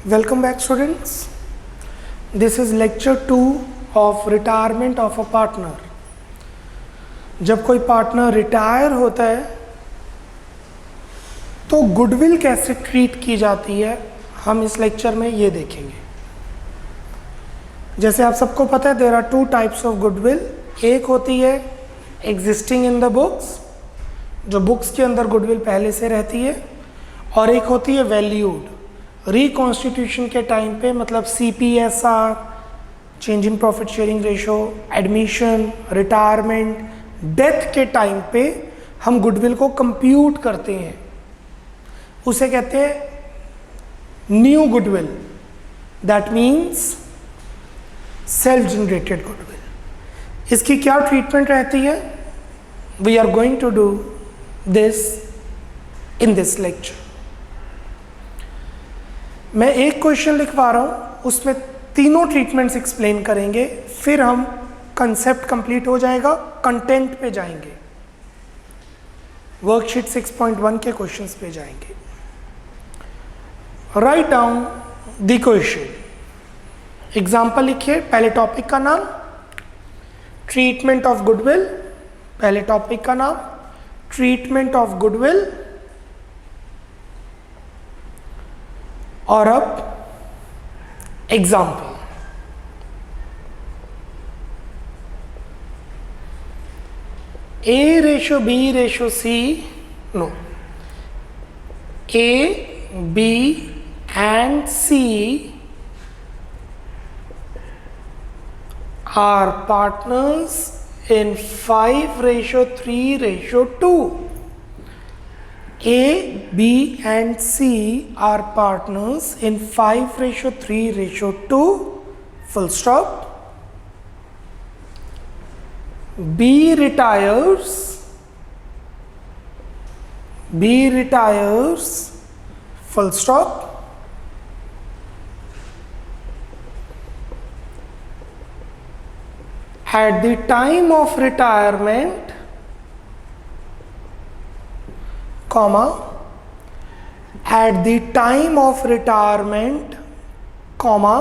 Welcome back, students. This is lecture 2 of retirement of a partner. जब कोई partner retire होता है तो गुडविल कैसे ट्रीट की जाती है हम इस लेक्चर में ये देखेंगे. जैसे आप सबको पता है, there are two types of goodwill. एक होती है एग्जिस्टिंग इन द बुक्स, जो बुक्स के अंदर गुडविल पहले से रहती है, और एक होती है वैल्यूड. रिकॉन्स्टिट्यूशन के टाइम पे, मतलब CPSR, change in profit sharing ratio, admission, retirement, death के टाइम पे हम गुडविल को कंप्यूट करते हैं. उसे कहते हैं new goodwill. That means self generated goodwill. इसकी क्या ट्रीटमेंट रहती है? We are going to do this in this lecture. मैं एक क्वेश्चन लिखवा रहा हूं, उसमें तीनों ट्रीटमेंट्स एक्सप्लेन करेंगे, फिर हम कंसेप्ट कंप्लीट हो जाएगा, कंटेंट पे जाएंगे, वर्कशीट 6.1 के क्वेश्चंस पे जाएंगे. Write down the question. Example लिखिए. पहले टॉपिक का नाम ट्रीटमेंट ऑफ गुडविल. पहले टॉपिक का नाम ट्रीटमेंट ऑफ गुडविल. और अब example. A/B/C, no, A, B and C are partners in 5/3/2. A, B and C are partners in 5/3/2. Full stop. B retires. Full stop. At the time of retirement, comma, at the time of retirement, comma,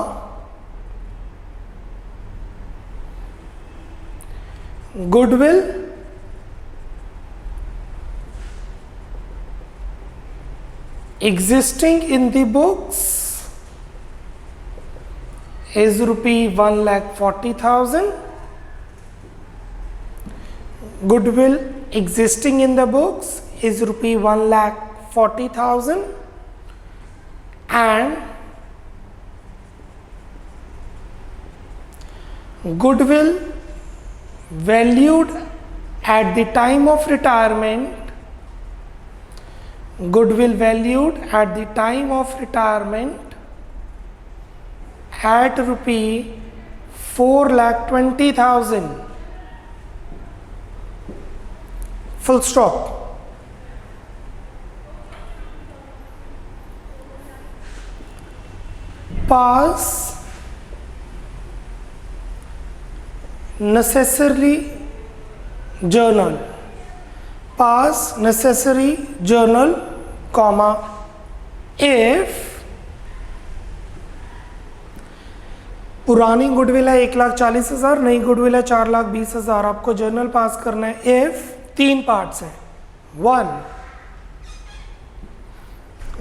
goodwill existing in the books is rupee 1,40,000. Goodwill existing in the books is rupee 1,40,000, and goodwill valued at the time of retirement, goodwill valued at the time of retirement at rupee 4,20,000. Full stop. Pass necessary journal. Pass necessary journal, comma, if पुरानी goodwill है 1,40,000, नई goodwill है 4,20,000. आपको journal पास करना है. If 3 parts हैं.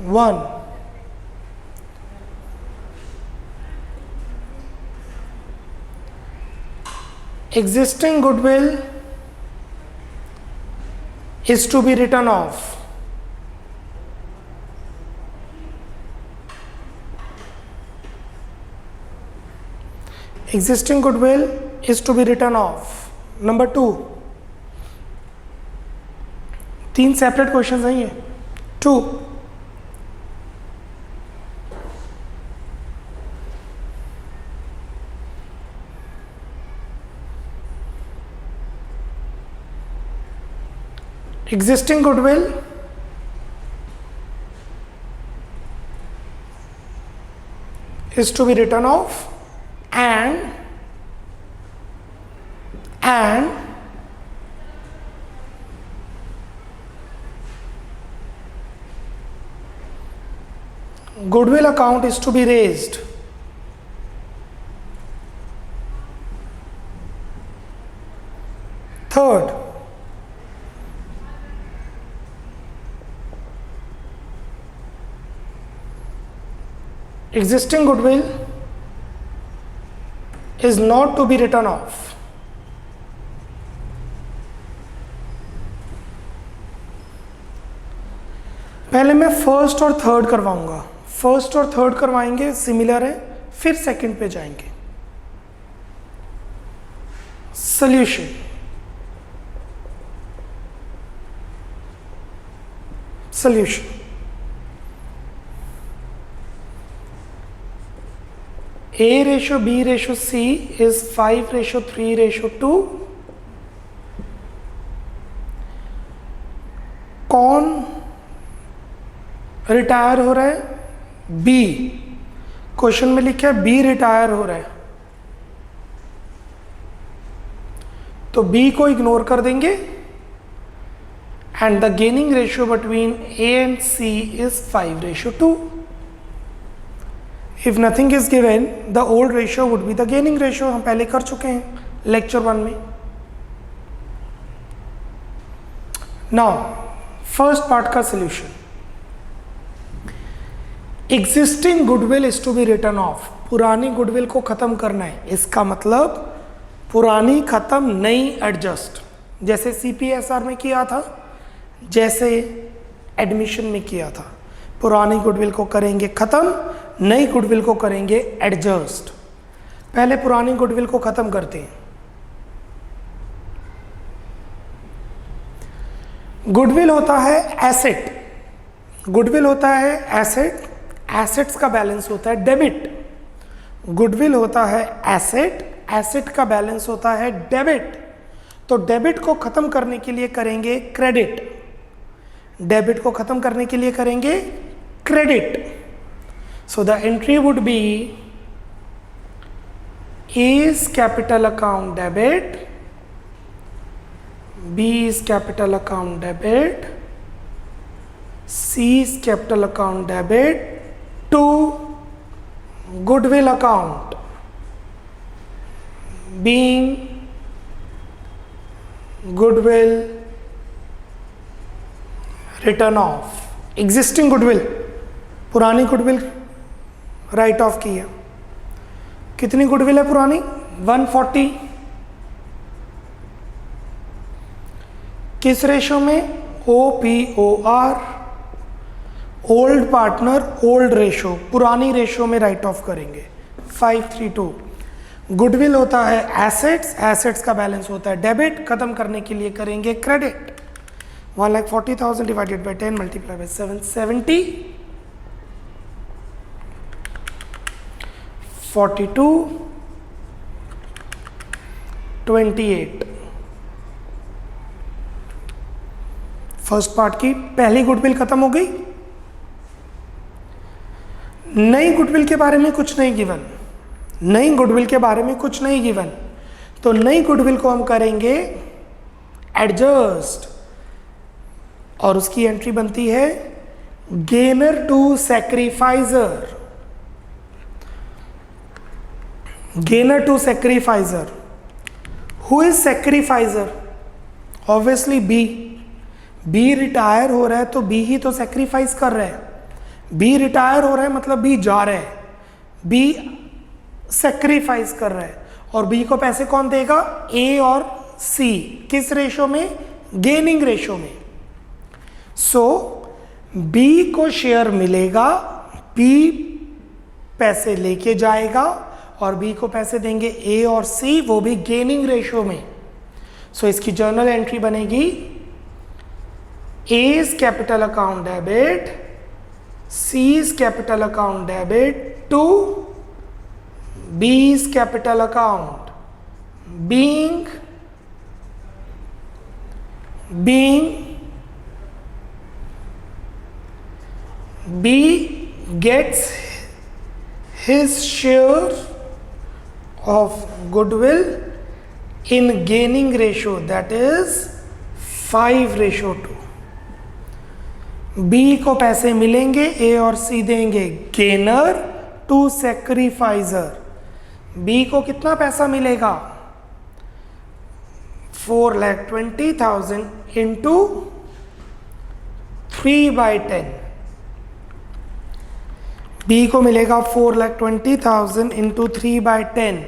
One existing goodwill is to be written off. Existing goodwill is to be written off. Number 2. 3 separate question हैं ये. 2. Existing goodwill is to be written off, and goodwill account is to be raised. Third, existing goodwill is not to be written off. पहले मैं first और third करवाऊंगा, first और third करवाएंगे, similar है, फिर सेकंड पे जाएंगे. Solution. Solution. A ratio B ratio C is 5:3:2. कौन रिटायर हो रहा है? B. क्वेश्चन में लिखा है B रिटायर हो रहा है, तो B को इग्नोर कर देंगे and the gaining ratio between A and C is 5:2. If nothing is given the old ratio would be the gaining ratio. हम पहले कर चुके हैं लेक्चर 1 में. नाउ फर्स्ट पार्ट का solution. Existing goodwill is to be written off. पुरानी goodwill को खत्म करना है, इसका मतलब पुरानी खत्म, नई एडजस्ट. जैसे CPSR में किया था, जैसे एडमिशन में किया था. पुरानी गुडविल को करेंगे खत्म, नई गुडविल को करेंगे एडजस्ट. पहले पुरानी गुडविल को खत्म करते हैं. गुडविल होता है एसेट. गुडविल होता है एसेट. एसेट्स का बैलेंस होता है डेबिट. गुडविल होता है एसेट. एसेट का बैलेंस होता है डेबिट. तो डेबिट को खत्म करने के लिए करेंगे क्रेडिट. डेबिट को खत्म करने के लिए करेंगे credit. So the entry would be A's capital account debit, B's capital account debit, C's capital account debit to goodwill account being goodwill written off. Existing goodwill, पुरानी गुडविल राइट ऑफ की है. कितनी गुडविल है पुरानी? 140. किस ratio में? OPOR, old partner old ratio, पुरानी ratio में राइट ऑफ करेंगे. 532. गुडविल होता है एसेट्स. एसेट्स का बैलेंस होता है डेबिट. खत्म करने के लिए करेंगे credit. 1,40,000 divided by 10 multiply by 770. 42, 28. First part की पहली गुडविल खत्म हो गई. नई गुडविल के बारे में कुछ नहीं गिवन. नई गुडविल के बारे में कुछ नहीं गिवन, तो नई गुडविल को हम करेंगे एडजस्ट और उसकी एंट्री बनती है gainer to sacrificer. Gainer to sacrificer. Who is sacrificer? Obviously B. B retire हो रहा है तो B ही तो सेक्रीफाइस कर रहा है. B रिटायर हो रहा है मतलब B जा रहा है. B सेक्रीफाइस कर रहा है. और B को पैसे कौन देगा? A और C. किस रेशो में? गेनिंग रेशो में. सो B को शेयर मिलेगा, B पैसे लेके जाएगा और B को पैसे देंगे A और C, वो भी गेनिंग रेशियो में. सो इसकी जर्नल एंट्री बनेगी A's capital account debit, C's capital account debit to B's capital account being B gets his share of goodwill in gaining ratio, that is 5:2. B को पैसे मिलेंगे, ए और सी देंगे गेनर टू सैक्रिफाइजर। बी को कितना पैसा मिलेगा? 4,20,000 इंटू 3/10। बी को मिलेगा 4,20,000 इंटू 3/10,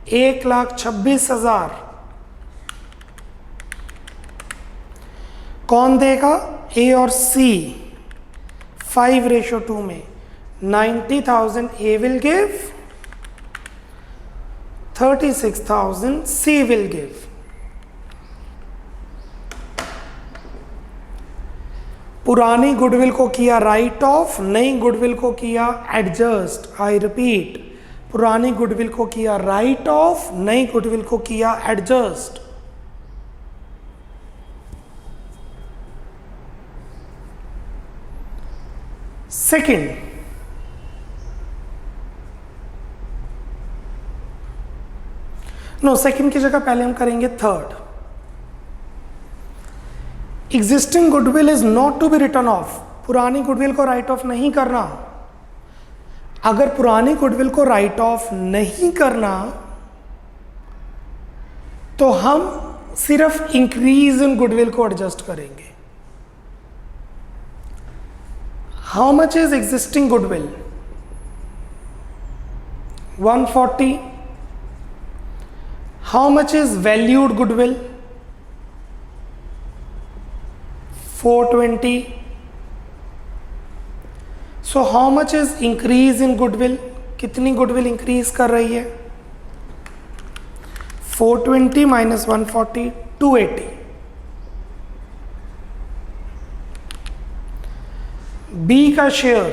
1,26,000। कौन देगा? ए और सी 5:2 में। 90,000 A will give, 36,000 C will give. पुरानी गुडविल को किया राइट ऑफ, नई गुडविल को किया एडजस्ट। आई रिपीट, पुरानी गुडविल को किया राइट ऑफ, नई गुडविल को किया एडजस्ट। सेकंड, सेकंड की जगह पहले हम करेंगे third. Existing goodwill is not to be return off. पुरानी गुडविल को राइट ऑफ नहीं करना। अगर पुरानी गुडविल को राइट ऑफ नहीं करना तो हम सिर्फ इंक्रीज इन गुडविल को एडजस्ट करेंगे। How much is existing goodwill? 140। How much is valued goodwill? 420. So how much is increase in goodwill? कितनी गुडविल इंक्रीज कर रही है? 420 minus 140, 280. बी का शेयर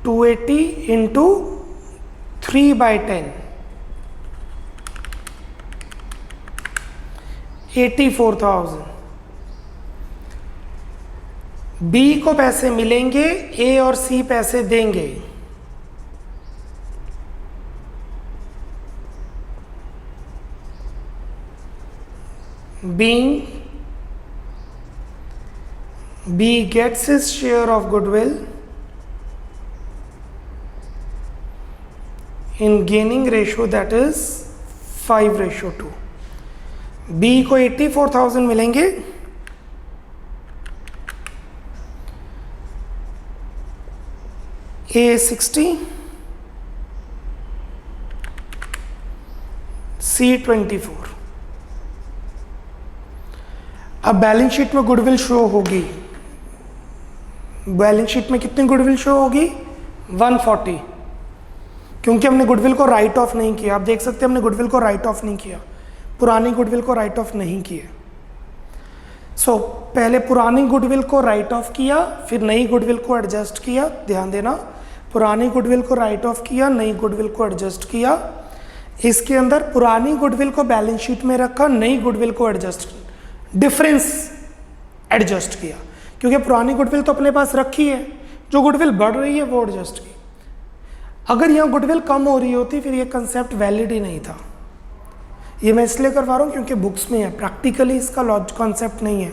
280 इंटू 3/10, 84,000। बी को पैसे मिलेंगे, ए और सी पैसे देंगे। B gets his share of goodwill in gaining ratio, that is 5:2। B को 84,000 मिलेंगे, ए 60, सी 24। अब बैलेंस शीट में गुडविल शो होगी। बैलेंस शीट में कितनी गुडविल शो होगी? 140, क्योंकि हमने गुडविल को राइट ऑफ नहीं किया। आप देख सकते हैं हमने गुडविल को राइट ऑफ नहीं किया, पुरानी गुडविल को राइट ऑफ नहीं किया। सो पहले पुरानी गुडविल को राइट ऑफ किया, फिर नई गुडविल को एडजस्ट किया। ध्यान देना, पुरानी गुडविल को राइट ऑफ किया, नई गुडविल को एडजस्ट किया। इसके अंदर पुरानी गुडविल को बैलेंस शीट में रखा, नई गुडविल को एडजस्ट, डिफरेंस एडजस्ट किया, क्योंकि पुरानी गुडविल तो अपने पास रखी है, जो गुडविल बढ़ रही है वो एडजस्ट की। अगर यहाँ गुडविल कम हो रही होती फिर ये कंसेप्ट वैलिड ही नहीं था। ये मैं इसलिए करवा रहा हूँ क्योंकि बुक्स में है, प्रैक्टिकली इसका लॉजिक कॉन्सेप्ट नहीं है।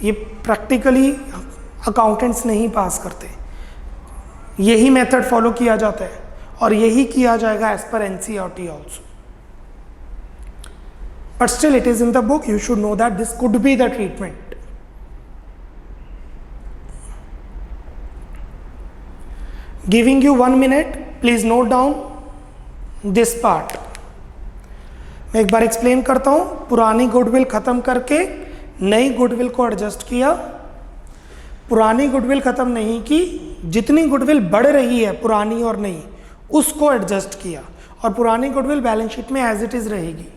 ये प्रैक्टिकली अकाउंटेंट्स नहीं पास करते। यही मेथड फॉलो किया जाता है और यही किया जाएगा एज पर NCERT also. But still it is in the book, you should know that this could be the treatment. Giving you 1 minute, please note down this part. मैं एक बार एक्सप्लेन करता हूं। पुरानी गुडविल खत्म करके नई गुडविल को एडजस्ट किया, पुरानी गुडविल खत्म नहीं की, जितनी गुडविल बढ़ रही है पुरानी और नई उसको एडजस्ट किया, और पुरानी गुडविल बैलेंस शीट में एज इट इज रहेगी।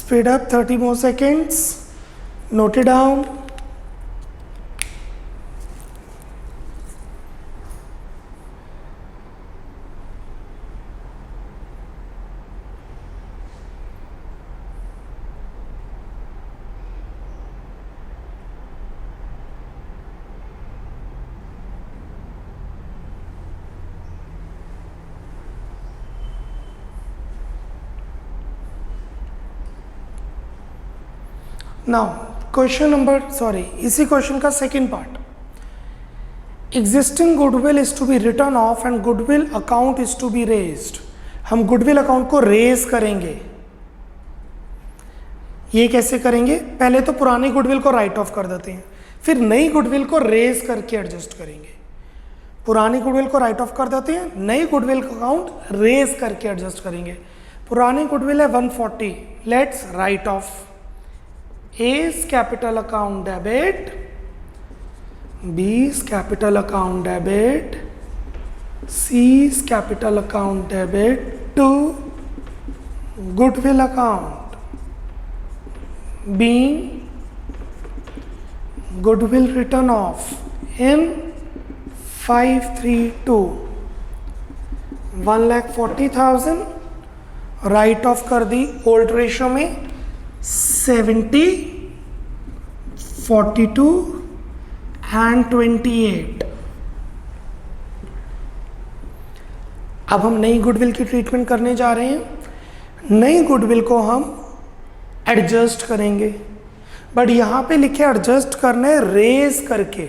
Speed up 30 more seconds. Note it down. Now इसी क्वेश्चन का second part. Existing goodwill is to be return off and goodwill account is to be raised. हम goodwill account को raise करेंगे. ये कैसे करेंगे? पहले तो पुरानी गुडविल को राइट ऑफ कर देते हैं, फिर नई गुडविल को रेज करके एडजस्ट करेंगे. पुरानी गुडविल को राइट ऑफ कर देते हैं, नई गुडविल का अकाउंट रेज करके एडजस्ट करेंगे. पुरानी गुडविल है 140. Let's write of. A is capital account debit, B is capital account debit, C is capital account debit to goodwill account, being goodwill written off in 532 1,40,000. Right of कर the old ratio में 70, 42 and 28. अब हम नई goodwill की treatment करने जा रहे हैं. नई गुडविल को हम एडजस्ट करेंगे, बट यहां पे लिखे एडजस्ट करने रेज करके.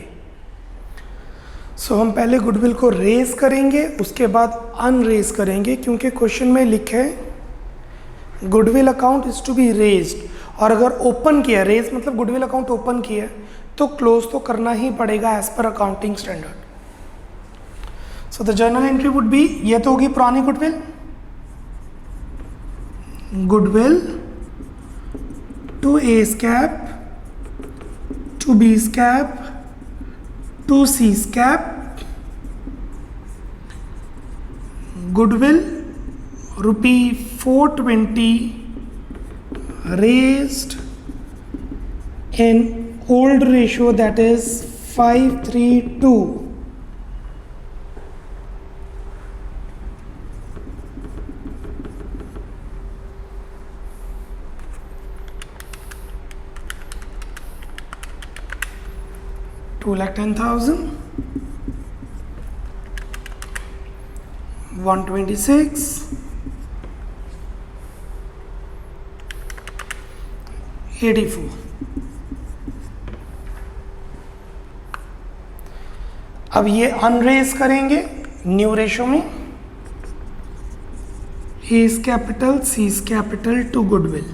सो हम पहले गुडविल को रेज करेंगे, उसके बाद अनरेज करेंगे, क्योंकि क्वेश्चन में लिखे goodwill account is to be raised. और अगर ओपन किया, रेज मतलब गुडविल अकाउंट ओपन किया, तो क्लोज तो करना ही पड़ेगा as per accounting standard. So the journal entry would be, ये तो होगी पुरानी goodwill. Goodwill to A cap, to B cap, to C cap. Goodwill ₹420 raised in old ratio, that is 532. $210,000, 126, 84. अब ये अनरेज करेंगे न्यू रेशो में. A is capital, C is capital to goodwill.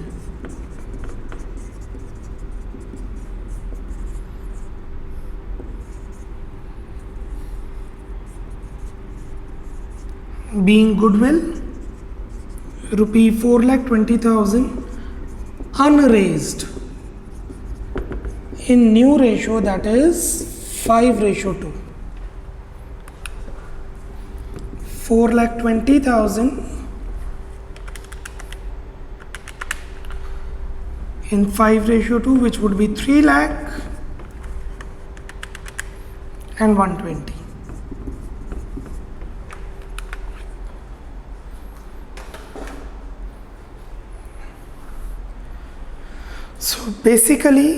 Being goodwill, ₹420,000 unraised in new ratio, that is 5:2. 420,000 in 5:2, which would be 3 lakh and 120. So basically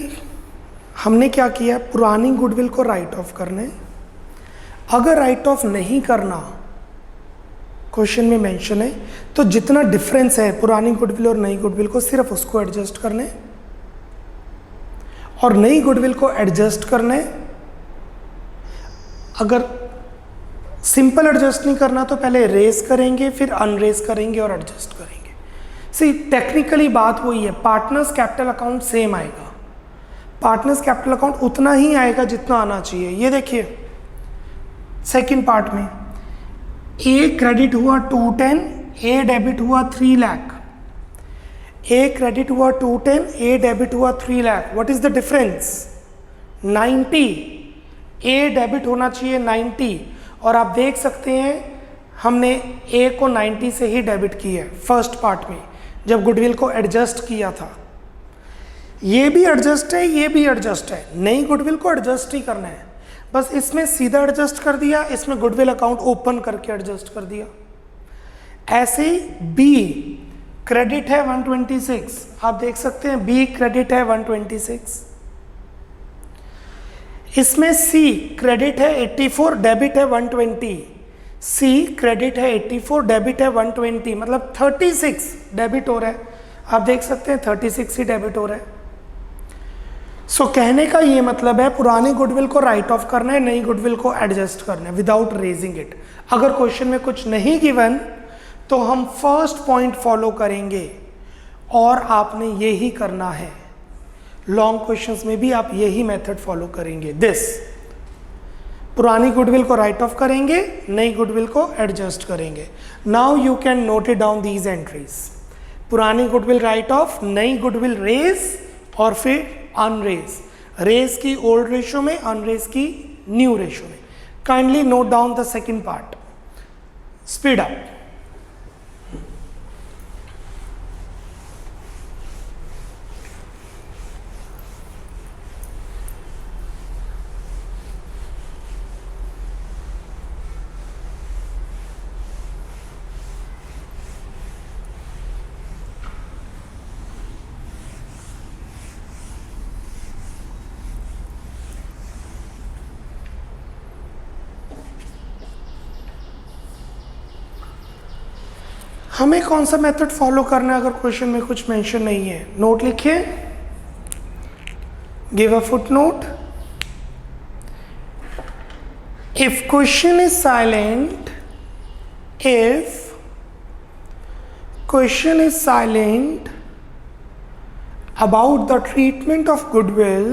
हमने क्या किया, पुरानी goodwill को write of करने. अगर राइट ऑफ नहीं करना, क्वेश्चन में मेंशन है, तो जितना डिफरेंस है पुरानी गुडविल और नई गुडविल को, सिर्फ उसको एडजस्ट करने. और नई गुडविल को एडजस्ट करने. अगर सिंपल एडजस्ट नहीं करना तो पहले रेज करेंगे, फिर अनरेज करेंगे और एडजस्ट करेंगे. सी टेक्निकली बात वही है, पार्टनर्स कैपिटल अकाउंट सेम आएगा. पार्टनर्स कैपिटल अकाउंट उतना ही आएगा जितना आना चाहिए. ये देखिए सेकंड पार्ट में ए क्रेडिट हुआ 210, ए डेबिट हुआ 3 लाख. ए क्रेडिट हुआ 210, ए डेबिट हुआ 3 lakh. What is the difference? 90. A debit होना चाहिए 90, और आप देख सकते हैं हमने ए को 90 से ही डेबिट किया है फर्स्ट पार्ट में. जब गुडविल को एडजस्ट किया था। ये भी एडजस्ट है, ये भी एडजस्ट है, नई गुडविल को एडजस्ट ही करना है, बस इसमें सीधा एडजस्ट कर दिया, इसमें गुडविल अकाउंट ओपन करके एडजस्ट कर दिया। ऐसे ही बी क्रेडिट है 126, आप देख सकते हैं बी क्रेडिट है 126। इसमें सी क्रेडिट है 84, डेबिट है 120। सी क्रेडिट है 84, डेबिट है 120, मतलब 36 डेबिट हो रहा है, आप देख सकते हैं 36 ही डेबिट हो रहा है। सो कहने का ये मतलब है पुरानी गुडविल को राइट ऑफ करना है, नई गुडविल को एडजस्ट करना है विदाउट रेजिंग इट। अगर क्वेश्चन में कुछ नहीं गिवन तो हम फर्स्ट पॉइंट फॉलो करेंगे और आपने यही करना है। लॉन्ग क्वेश्चंस में भी आप यही मेथड फॉलो करेंगे। दिस पुरानी गुडविल को राइट ऑफ करेंगे, नई गुडविल को एडजस्ट करेंगे। Now you can note it down these entries. पुरानी गुडविल राइट ऑफ, नई गुडविल रेज और फिर अनरेज। रेज की ओल्ड रेशियो में, अनरेज की न्यू रेशियो में। Kindly note down the second part. Speed up. हमें कौन सा मेथड फॉलो करना है अगर क्वेश्चन में कुछ मेंशन नहीं है? नोट लिखिए, give a foot note. If question is silent, if question is silent about the treatment of goodwill,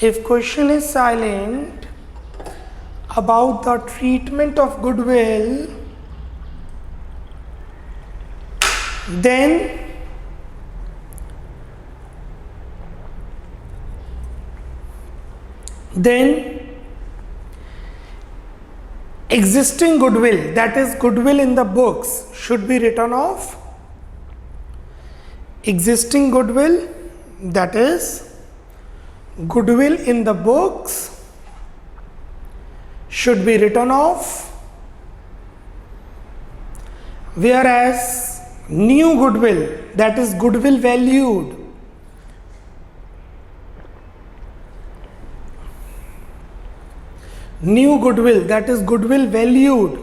if question is silent about the treatment of goodwill, then existing goodwill, that is goodwill in the books, should be written off. Existing goodwill, that is goodwill in the books, should be written off, whereas new goodwill, that is goodwill valued, new goodwill, that is goodwill valued,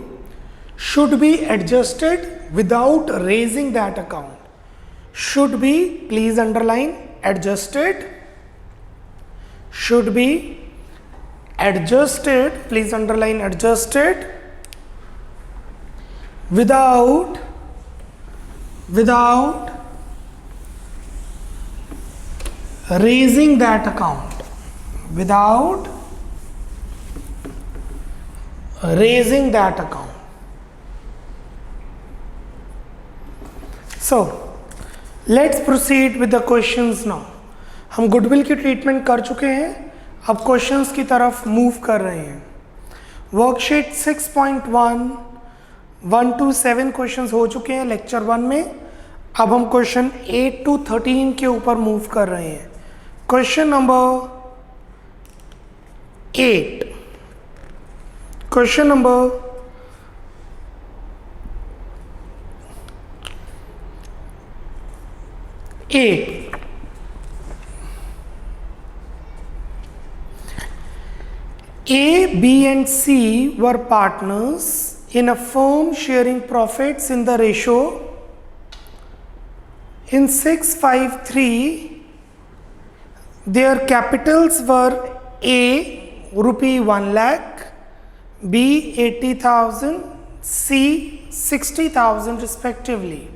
should be adjusted without raising that account. Should be, please underline, adjusted, should be adjusted, please underline adjusted, without raising that account, without raising that account. So let's proceed with the questions now. हम goodwill की treatment कर चुके हैं, अब questions की तरफ move कर रहे हैं। वर्कशीट 6.1 1 to 7 क्वेश्चंस हो चुके हैं लेक्चर 1 में। अब हम क्वेश्चन 8 to 13 के ऊपर मूव कर रहे हैं। Question number 8, question number 8, A, B and C were partners in a firm sharing profits in the ratio in 653. Their capitals were A rupee 1 lakh, B 80,000, C 60,000 respectively.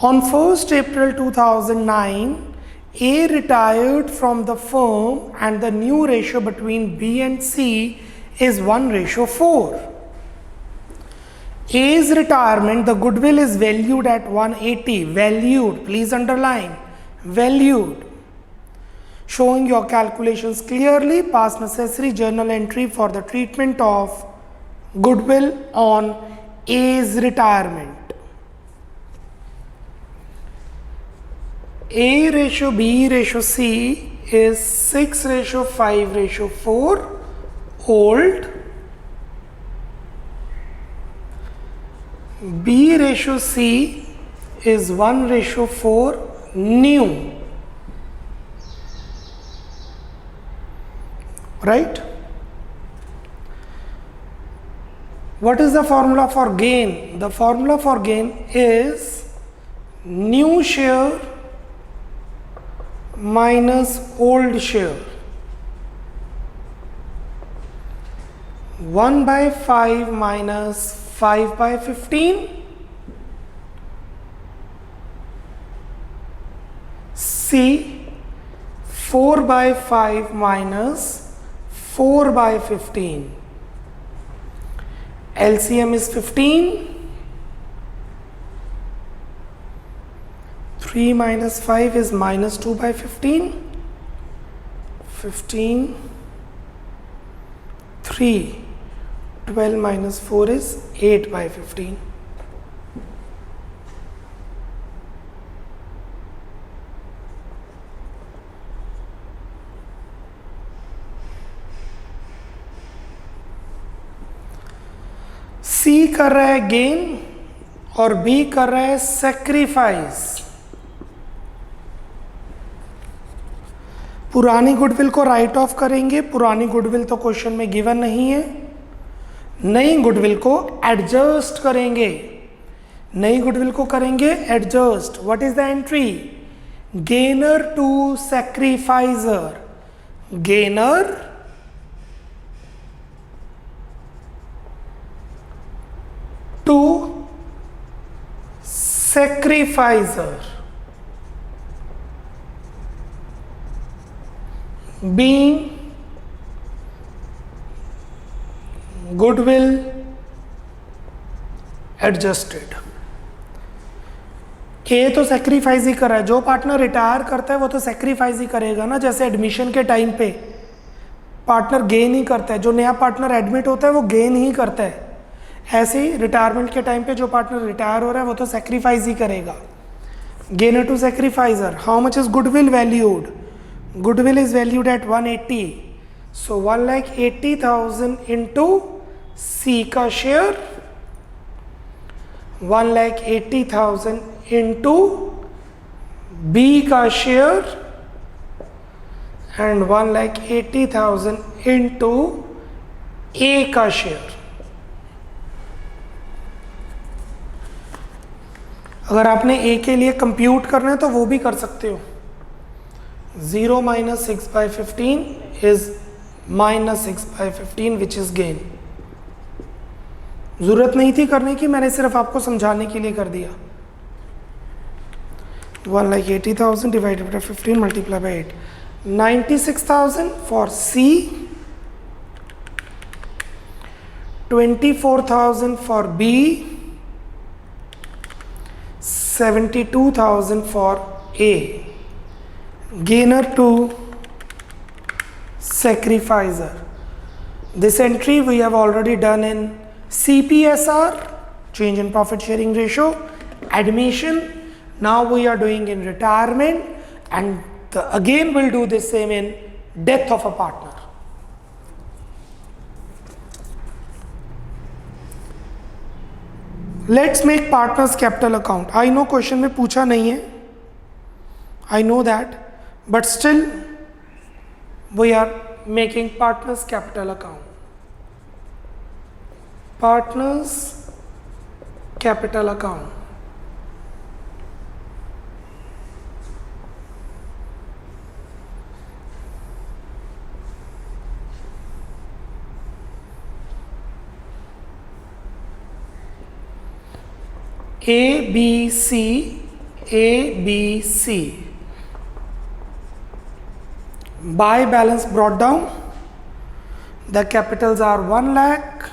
On 1st April 2009, A retired from the firm and the new ratio between B and C is 1:4. A's retirement, the goodwill is valued at 180. Valued, please underline, valued. Showing your calculations clearly, pass necessary journal entry for the treatment of goodwill on A's retirement. A ratio B ratio C is 6 ratio 5 ratio 4 old. B ratio C is 1 ratio 4 new. Right? What is the formula for gain? The formula for gain is new share minus old share. 1 by 5 minus 5 by 15. C 4 by 5 minus 4 by 15. LCM is 15. 3 minus 5 is minus 2 by 15. 15. 3. 12 minus 4 is 8 by 15. C कर रहा है gain और B कर रहा है sacrifice. पुरानी goodwill को write of करेंगे। पुरानी गुडविल तो क्वेश्चन में गिवन नहीं है। नई गुडविल को एडजस्ट करेंगे। नई गुडविल को करेंगे adjust. What is the entry? Gainer to sacrificer. Gainer to sacrificer being goodwill adjusted। A तो सेक्रीफाइस ही कर रहा है। जो पार्टनर रिटायर करता है वो तो सेक्रीफाइस ही करेगा ना। जैसे एडमिशन के टाइम पे पार्टनर गेन ही करता है, जो नया पार्टनर एडमिट होता है वो गेन ही करता है। ऐसे ही रिटायरमेंट के टाइम पे जो पार्टनर रिटायर हो रहा है वो तो सेक्रीफाइस ही करेगा। Gainer to sacrificer. How much is goodwill valued? Goodwill is valued at 180. So 1,80,000 into C का शेयर, 1,80,000 into B का शेयर and 1,80,000 into A का शेयर। अगर आपने A के लिए कंप्यूट करना है तो वो भी कर सकते हो। 0 minus 6 by 15 is minus 6 by 15 which is gain। जरूरत नहीं थी करने की, मैंने सिर्फ आपको समझाने के लिए कर दिया। 1,80,000 divided by 15 multiplied by 8, 96,000 for C, 24,000 for B, 72,000 for A। Gainer to sacrificer. This entry we have already done in CPSR, change in profit sharing ratio, admission. Now we are doing in retirement, and again we'll do the same in death of a partner. Let's make partners capital account. I know question में पूछा नहीं है, I know that, but still we are making partners capital account। Partners capital account। ABC, ABC। By balance brought down, the capitals are 1 lakh,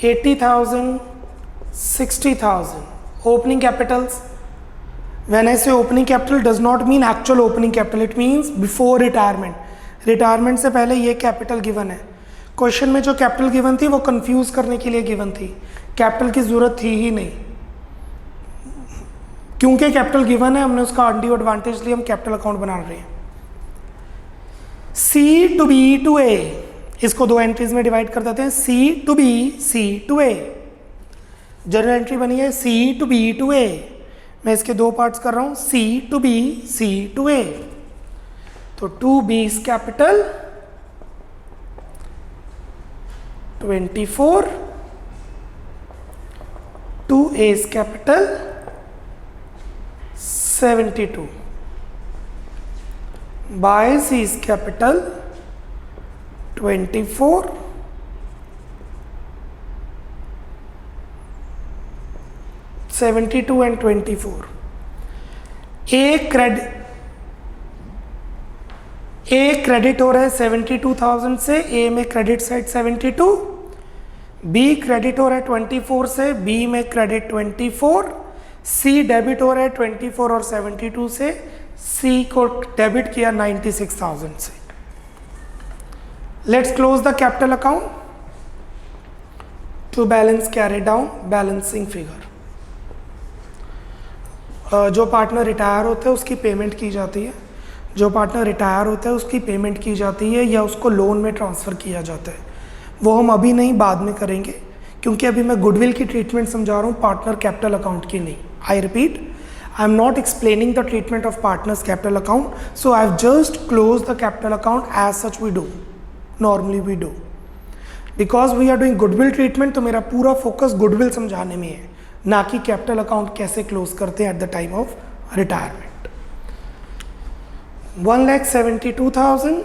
80,000, 60,000. Opening capitals, when I say opening capital does not mean actual opening capital, it means before retirement। Retirement से पहले ये capital given है। Question में जो capital given थी वो confuse करने के लिए गिवन थी, कैपिटल की जरूरत थी ही नहीं। क्योंकि कैपिटल गिवन है, हमने उसका अनड्यू एडवांटेज लिया, हम कैपिटल अकाउंट बना रहे हैं। C to B to A, इसको दो एंट्रीज में डिवाइड कर देते हैं, C to B, C to A। Journal entry बनी है C to B to A, मैं इसके दो पार्ट्स कर रहा हूं, C to B, C to A। तो 2B's capital 24, 2A's capital 72, by C's capital 24, 72 and 24। A credit हो रहा है 72,000 से, ए में क्रेडिट साइड 72, बी क्रेडिट हो रहा है 24 से, बी में क्रेडिट 24, सी डेबिट हो रहा है 24 और 72 से, सी को डेबिट किया 96,000 से। Let's close the capital account to balance carry down balancing figure. जो पार्टनर रिटायर होता है उसकी पेमेंट की जाती है, जो पार्टनर रिटायर होता है उसकी पेमेंट की जाती है या उसको लोन में ट्रांसफ़र किया जाता है। वो हम अभी नहीं, बाद में करेंगे, क्योंकि अभी मैं गुडविल की ट्रीटमेंट समझा रहा हूँ, पार्टनर कैपिटल अकाउंट की नहीं। I repeat, I am not explaining the treatment of partner's capital account, so I have just closed the capital account as such we do, normally we do. Because we are doing goodwill treatment, तो मेरा पूरा focus goodwill समझाने में है, ना कि capital account कैसे close करते हैं at the time of retirement. 1,72,000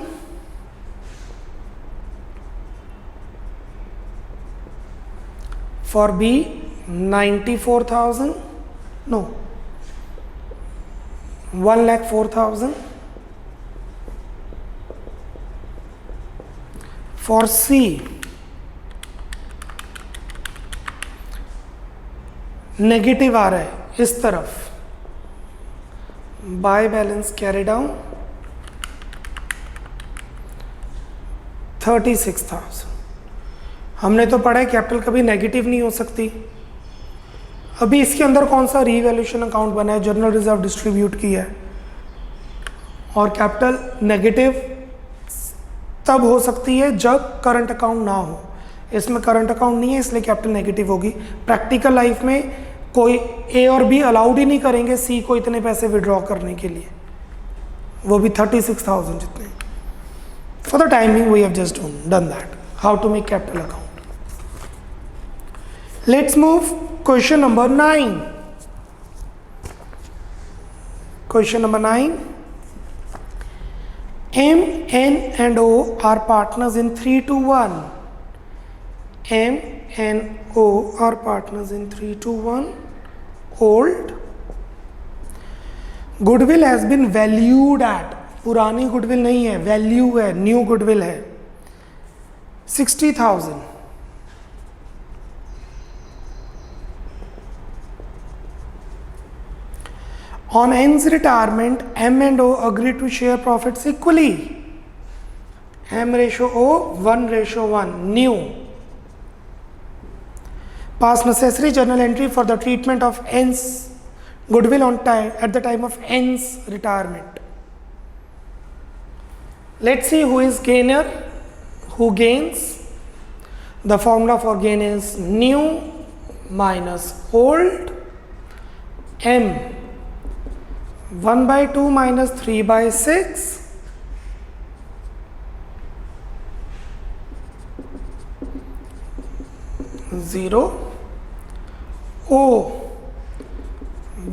for B, 94,000, no, 1,04,000 for C, negative आ रहा है इस तरफ, बाय बैलेंस कैरी डाउन 36,000। हमने तो पढ़ा है कैपिटल कभी नेगेटिव नहीं हो सकती। अभी इसके अंदर कौन सा रीवैल्यूएशन अकाउंट बना है, जनरल रिजर्व डिस्ट्रीब्यूट किया है, और कैपिटल नेगेटिव तब हो सकती है जब करंट अकाउंट ना हो। इसमें करंट अकाउंट नहीं है इसलिए कैपिटल नेगेटिव होगी। प्रैक्टिकल लाइफ में कोई ए और बी अलाउड ही नहीं करेंगे सी को इतने पैसे विड्रॉ करने के लिए, वो भी 36,000 जितने। For the timing we have just done that, how to make capital account. Let's move question number 9। Question number 9, M, N and O are partners in 3-1. M, N, O are partners in 3-1. Old. Goodwill has been valued at, पुरानी goodwill नहीं है, value है, new goodwill है 60,000। On N's retirement, M and O agreed to share profits equally. M ratio O 1:1, new. Pass necessary journal entry for the treatment of N's goodwill on time at the time of N's retirement. Let's see who is gainer, who gains. The formula for gain is new minus old. M 1/2 minus 3/6, zero. O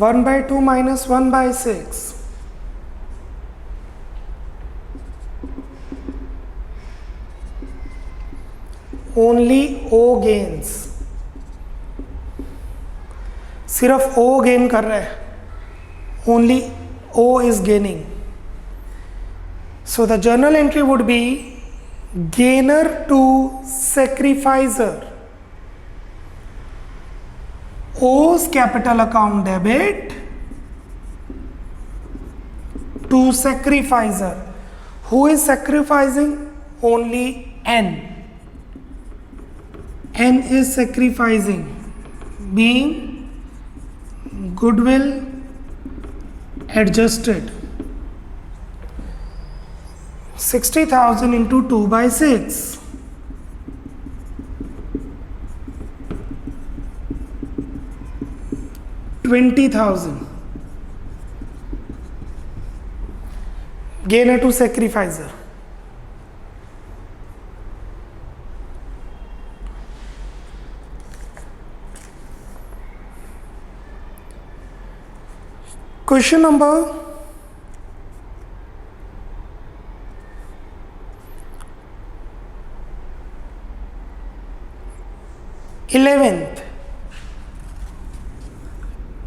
1/2 minus 1/6, only O gains, सिर्फ O gain कर रहा है, only O is gaining. So the journal entry would be gainer to sacrificer. O's capital account debit to sacrificer. Who is sacrificing? Only N. N is sacrificing, being goodwill adjusted. 60,000 into 2 by 6. 20,000. Gainer to sacrificer. Question number 11th.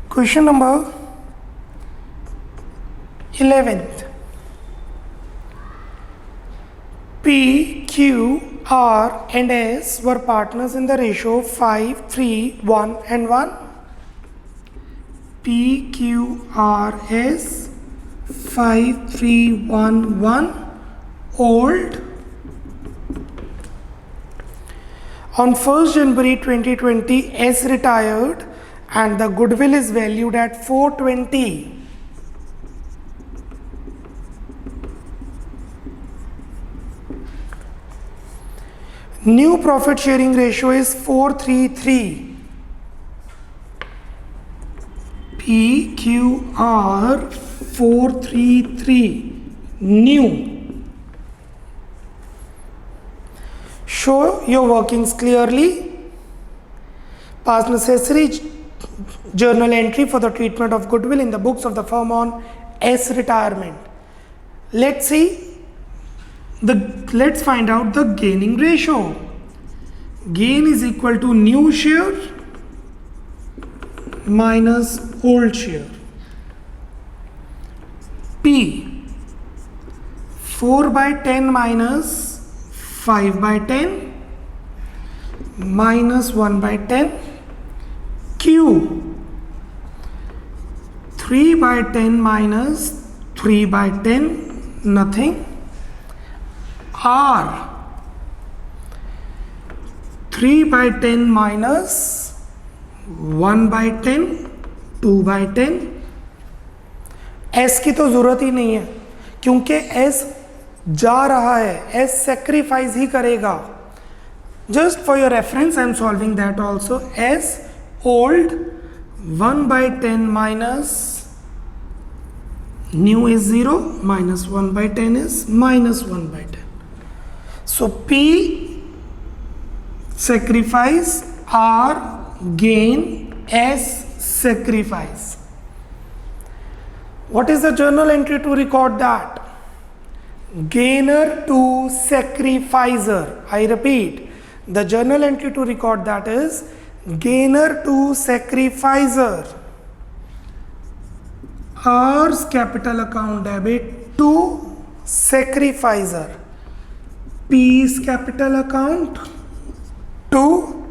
Question number 11th. P, Q, R and S were partners in the ratio 5, 3, 1 and 1. P, Q, R, S 5, 3, 1, 1. Old. On 1st January 2020, S retired and the goodwill is valued at 420. New profit sharing ratio is 433. PQR 433. New. Show your workings clearly. Pass necessary journal entry for the treatment of goodwill in the books of the firm on S retirement. Let's find out the gaining ratio. Gain is equal to new share minus old share. P 4 by 10 minus 5 by 10 minus 1 by 10. Q 3 by 10 minus 3 by 10, nothing. R 3 by 10 minus 1 by 10, 2 by 10. S की तो जरूरत ही नहीं है क्योंकि S जा रहा है, S sacrifice ही करेगा. Just for your reference I am solving that also. S old 1 by 10 minus new is 0 minus 1 by 10 is minus 1 by 10. So P sacrifice, R gain, S sacrifice. What is the journal entry to record that? Gainer to sacrificer. I repeat, the journal entry to record that is gainer to sacrificer. R's capital account debit to sacrificer. P's capital account to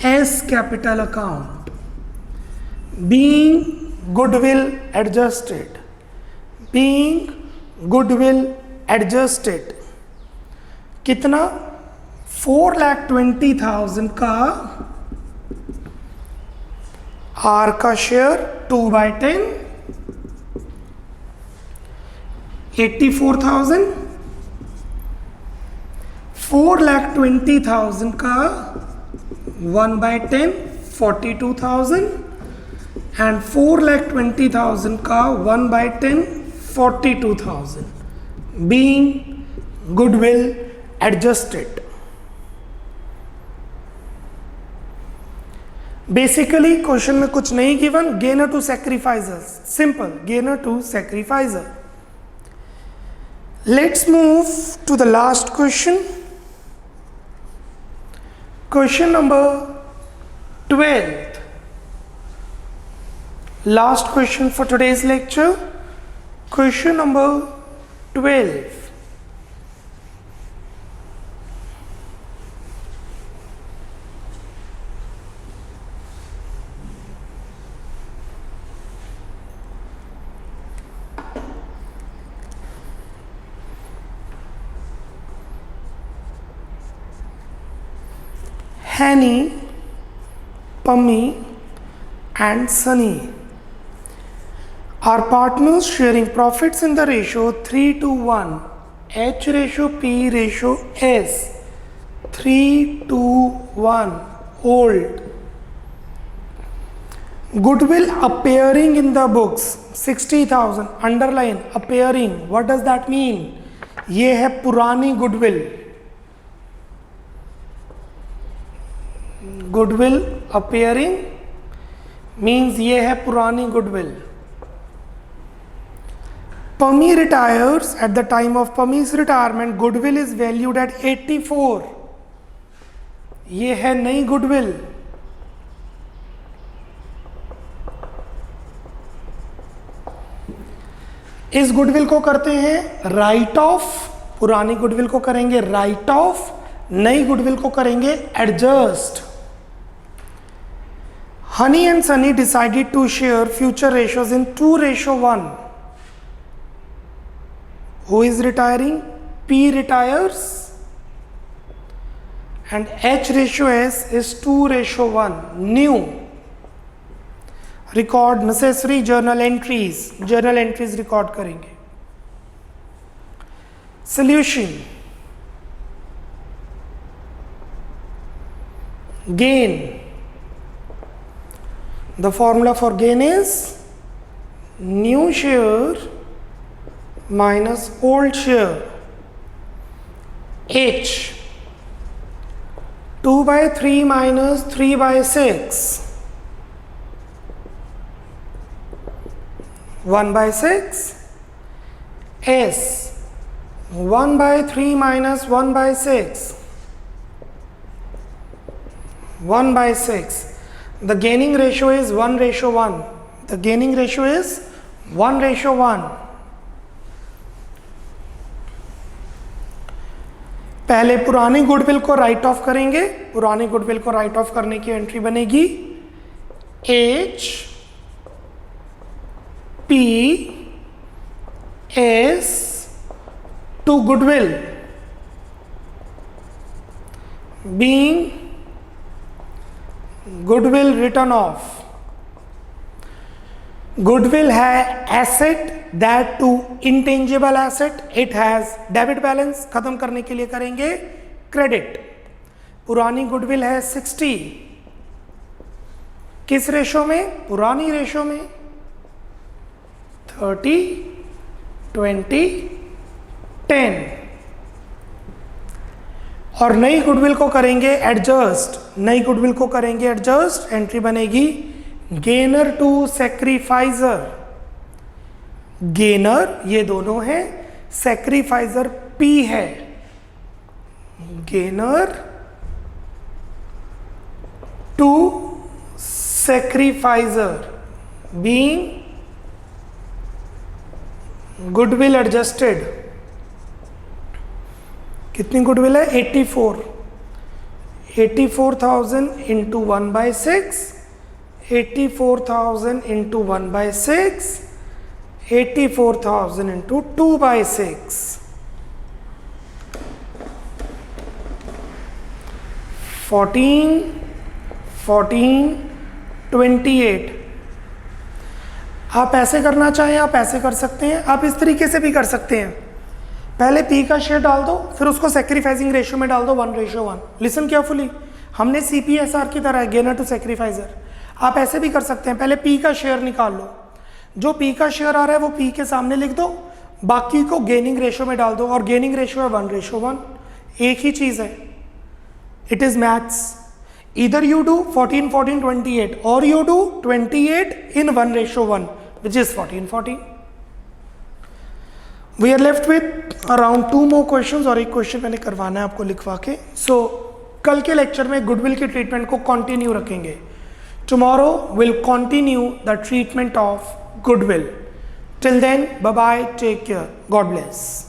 S capital account. Being goodwill adjusted. Being goodwill adjusted. कितना? 4,20,000 का R का share 2 by 10 84,000. 4,20,000 का 1 by 10 42,000 and 4,20,000 का 1 by 10 42,000 being goodwill adjusted. Basically question में कुछ नहीं given. gainer to sacrificer, simple, gainer to sacrificer. Let's move to the last question. Question number 12. Last question for today's lecture. Question number 12. Hanny, Pummy and Sunny Are partners sharing profits in the ratio 3:1, H ratio P ratio S, 3:1, old. Goodwill appearing in the books 60,000, underline appearing. What does that mean? ये है पुरानी goodwill. Goodwill appearing means ये है पुरानी goodwill. Pami retires. At the time of Pami's retirement, goodwill is valued at 84. ये है नई goodwill. इस गुडविल को करते हैं राइट ऑफ. पुरानी गुडविल को करेंगे राइट ऑफ, नई गुडविल को करेंगे adjust. Honey and Sunny decided to share future ratios in 2:1. Who is retiring? P retires and H ratio S is 2:1. New. Record necessary journal entries. Journal entries record करेंगे. Solution. Gain. The formula for gain is new share minus old share. H 2/3 minus 3/6, 1/6. S 1/3 minus 1/6, 1/6. The gaining ratio is 1:1. The gaining ratio is 1:1. पहले पुरानी goodwill को write of करेंगे. पुरानी goodwill को write of करने की entry बनेगी H P S to goodwill being goodwill written off. Goodwill है asset, that to intangible asset. It has debit balance. खत्म करने के लिए करेंगे क्रेडिट. पुरानी गुडविल है 60. किस रेशो में? पुरानी रेशो में 30, 20, 10. और नई गुडविल को करेंगे एडजस्ट. नई गुडविल को करेंगे एडजस्ट. एंट्री बनेगी गेनर टू सैक्रिफाइजर. गेनर ये दोनों हैं, सैक्रिफाइजर P है. Gainer to sacrificer being goodwill adjusted. कितनी गुडविल है? 84. 84,000 इंटू 1/6, 84,000 into 1/6, 84,000 into 2/6. 14, 28. आप ऐसे करना चाहें आप ऐसे कर सकते हैं. आप इस तरीके से भी कर सकते हैं. पहले P का शेयर डाल दो, फिर उसको सैक्रिफाइसिंग रेशियो में डाल दो 1:1. Listen carefully. हमने CPSR की तरह गेनर टू सैक्रिफाइजर. आप ऐसे भी कर सकते हैं. पहले P का शेयर निकाल लो. जो P का शेयर आ रहा है वो P के सामने लिख दो, बाकी को गेनिंग रेशियो में डाल दो. और गेनिंग रेशियो है 1:1. एक ही चीज है. It is maths. Either you do 14, 14, 28 और you do 28 in 1:1 which is 14, 14. We are left with around 2 more questions और एक क्वेश्चन मैंने करवाना है आपको लिखवा के. सो कल के लेक्चर में गुडविल की ट्रीटमेंट को कंटिन्यू रखेंगे. Tomorrow we'll continue the treatment of goodwill. Till then, bye bye, take care, God bless.